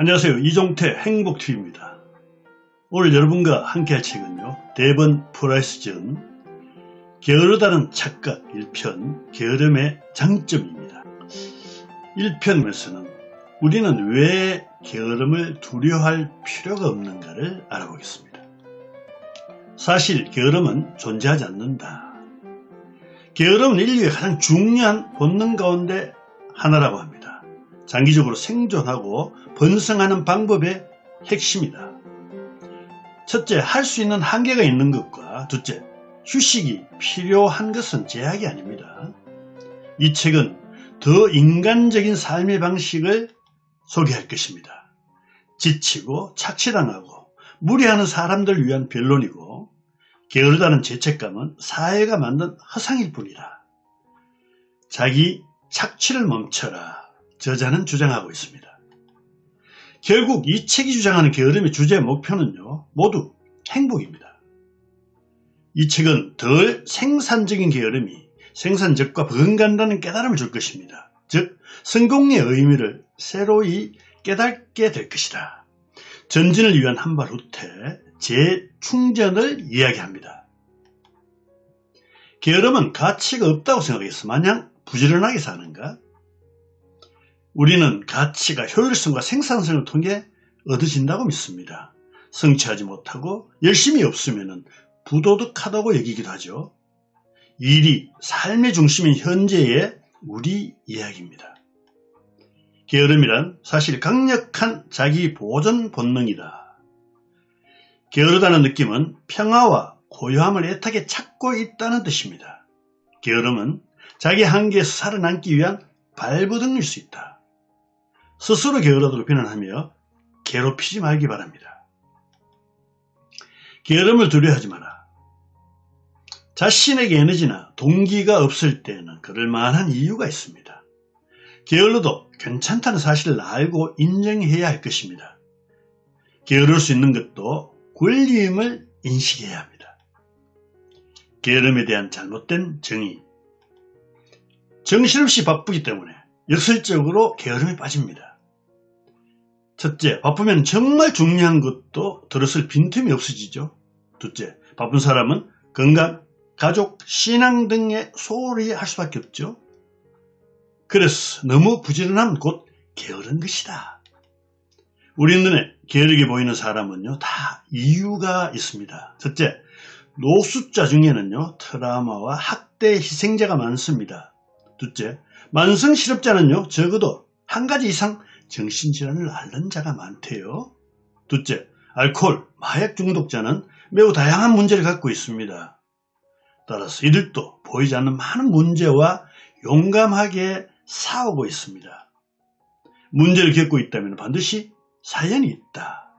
안녕하세요. 이종태 행복TV입니다. 오늘 여러분과 함께 할 책은요, 데번 프라이스 전 게으르다는 착각 1편 게으름의 장점입니다. 1편에서는 우리는 왜 게으름을 두려워할 필요가 없는가를 알아보겠습니다. 사실 게으름은 존재하지 않는다. 게으름은 인류의 가장 중요한 본능 가운데 하나라고 합니다. 장기적으로 생존하고 번성하는 방법의 핵심이다. 첫째, 할 수 있는 한계가 있는 것과 둘째, 휴식이 필요한 것은 제약이 아닙니다. 이 책은 더 인간적인 삶의 방식을 소개할 것입니다. 지치고 착취당하고 무리하는 사람들을 위한 변론이고 게으르다는 죄책감은 사회가 만든 허상일 뿐이다. 자기 착취를 멈춰라. 저자는 주장하고 있습니다. 결국 이 책이 주장하는 게으름의 주제 목표는요, 모두 행복입니다. 이 책은 덜 생산적인 게으름이 생산적과 버금간다는 깨달음을 줄 것입니다. 즉 성공의 의미를 새로이 깨닫게 될 것이다. 전진을 위한 한발 후퇴, 재충전을 이야기합니다. 게으름은 가치가 없다고 생각해서 마냥 부지런하게 사는가? 우리는 가치가 효율성과 생산성을 통해 얻어진다고 믿습니다. 성취하지 못하고 열심히 없으면 부도덕하다고 여기기도 하죠. 일이 삶의 중심인 현재의 우리 이야기입니다. 게으름이란 사실 강력한 자기 보존 본능이다. 게으르다는 느낌은 평화와 고요함을 애타게 찾고 있다는 뜻입니다. 게으름은 자기 한계에서 살아남기 위한 발버둥일 수 있다. 스스로 게으르다고 비난하며 괴롭히지 말기 바랍니다. 게으름을 두려워하지 마라. 자신에게 에너지나 동기가 없을 때는 그럴 만한 이유가 있습니다. 게을러도 괜찮다는 사실을 알고 인정해야 할 것입니다. 게으를 수 있는 것도 권리임을 인식해야 합니다. 게으름에 대한 잘못된 정의. 정신없이 바쁘기 때문에 역설적으로 게으름에 빠집니다. 첫째, 바쁘면 정말 중요한 것도 들었을 빈틈이 없어지죠. 둘째, 바쁜 사람은 건강, 가족, 신앙 등에 소홀히 할 수밖에 없죠. 그래서 너무 부지런하면 곧 게으른 것이다. 우리 눈에 게으르게 보이는 사람은요, 다 이유가 있습니다. 첫째, 노숙자 중에는요, 트라우마와 학대 희생자가 많습니다. 둘째, 만성 실업자는요, 적어도 한 가지 이상 정신질환을 앓는 자가 많대요. 둘째, 알코올, 마약 중독자는 매우 다양한 문제를 갖고 있습니다. 따라서 이들도 보이지 않는 많은 문제와 용감하게 싸우고 있습니다. 문제를 겪고 있다면 반드시 사연이 있다.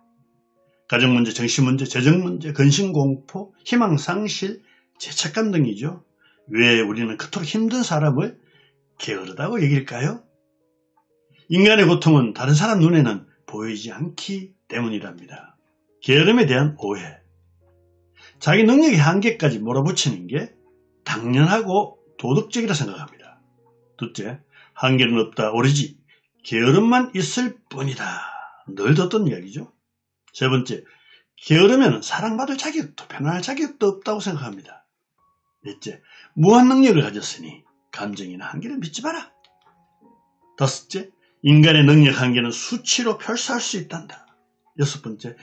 가정문제, 정신문제, 재정문제, 근심공포, 희망상실, 죄책감 등이죠. 왜 우리는 그토록 힘든 사람을 게으르다고 여길까요? 인간의 고통은 다른 사람 눈에는 보이지 않기 때문이랍니다. 게으름에 대한 오해. 자기 능력의 한계까지 몰아붙이는 게 당연하고 도덕적이라 생각합니다. 둘째, 한계는 없다. 오로지 게으름만 있을 뿐이다. 늘 듣던 이야기죠. 세 번째, 게으르면 사랑받을 자격도 편안할 자격도 없다고 생각합니다. 넷째, 무한 능력을 가졌으니 감정이나 한계를 믿지 마라. 다섯째, 인간의 능력 한계는 수치로 표시할 수 있단다. 여섯 번째,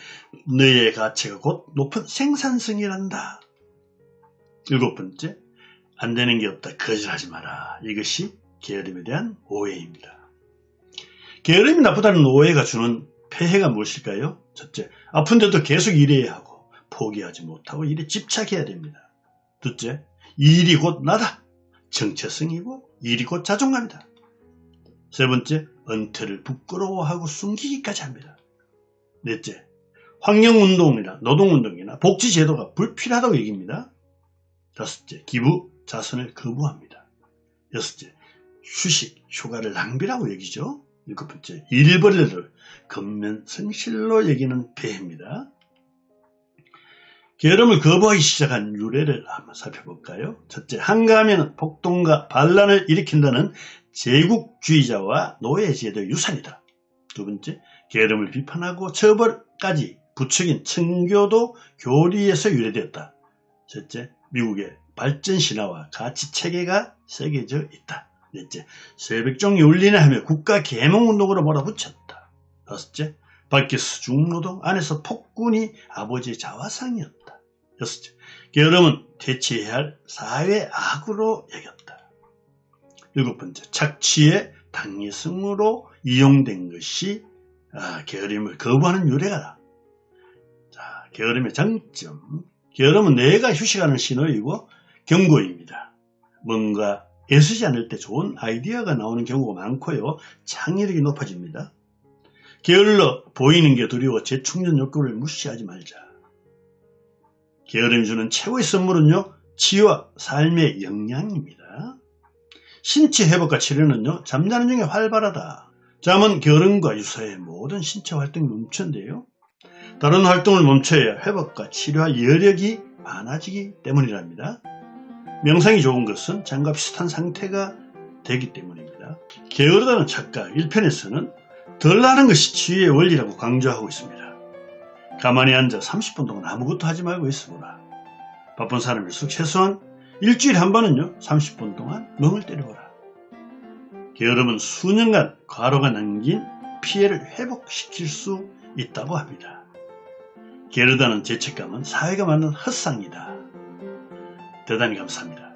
너의 가치가 곧 높은 생산성이란다. 일곱 번째, 안 되는 게 없다. 거절하지 마라. 이것이 게으름에 대한 오해입니다. 게으름이 나쁘다는 오해가 주는 폐해가 무엇일까요? 첫째, 아픈데도 계속 일해야 하고 포기하지 못하고 일에 집착해야 됩니다. 둘째, 일이 곧 나다. 정체성이고 일이 곧 자존감이다. 세 번째, 은퇴를 부끄러워하고 숨기기까지 합니다. 넷째, 환경운동이나 노동운동이나 복지제도가 불필요하다고 얘기합니다. 다섯째, 기부, 자선을 거부합니다. 여섯째, 휴식, 휴가를 낭비라고 얘기죠. 일곱 번째, 일벌레를 근면성실로 여기는 폐해입니다. 게으름을 거부하기 시작한 유래를 한번 살펴볼까요? 첫째, 한가하면 폭동과 반란을 일으킨다는 제국주의자와 노예제도의 유산이다. 두 번째, 게으름을 비판하고 처벌까지 부추긴 청교도 교리에서 유래되었다. 셋째, 미국의 발전 신화와 가치 체계가 새겨져 있다. 넷째, 새벽종이 울리나 하며 국가 계몽운동으로 몰아붙였다. 다섯째, 밖에서 중노동, 안에서 폭군이 아버지의 자화상이었다. 여섯째, 게으름은 대체해야 할 사회 악으로 여겼다. 일곱 번째, 착취의 당위성으로 이용된 것이 게으름을 거부하는 유래가다. 자, 게으름의 장점. 게으름은 뇌가 휴식하는 신호이고 경고입니다. 뭔가 애쓰지 않을 때 좋은 아이디어가 나오는 경우가 많고요. 창의력이 높아집니다. 게을러 보이는 게 두려워 재충전 욕구를 무시하지 말자. 게으름이 주는 최고의 선물은요, 치유와 삶의 영양입니다. 신체 회복과 치료는요, 잠자는 중에 활발하다. 잠은 게으름과 유사해 모든 신체 활동이 멈춘데요. 다른 활동을 멈춰야 회복과 치료할 여력이 많아지기 때문이랍니다. 명상이 좋은 것은 잠과 비슷한 상태가 되기 때문입니다. 게으르다는 착각 1편에서는 덜 하는 것이 치유의 원리라고 강조하고 있습니다. 가만히 앉아 30분 동안 아무것도 하지 말고 있어보라. 바쁜 사람일수록 최소한 일주일에 한 번은요, 30분 동안 멍을 때려보라. 게으름은 수년간 과로가 남긴 피해를 회복시킬 수 있다고 합니다. 게으르다는 죄책감은 사회가 만든 헛상이다. 대단히 감사합니다.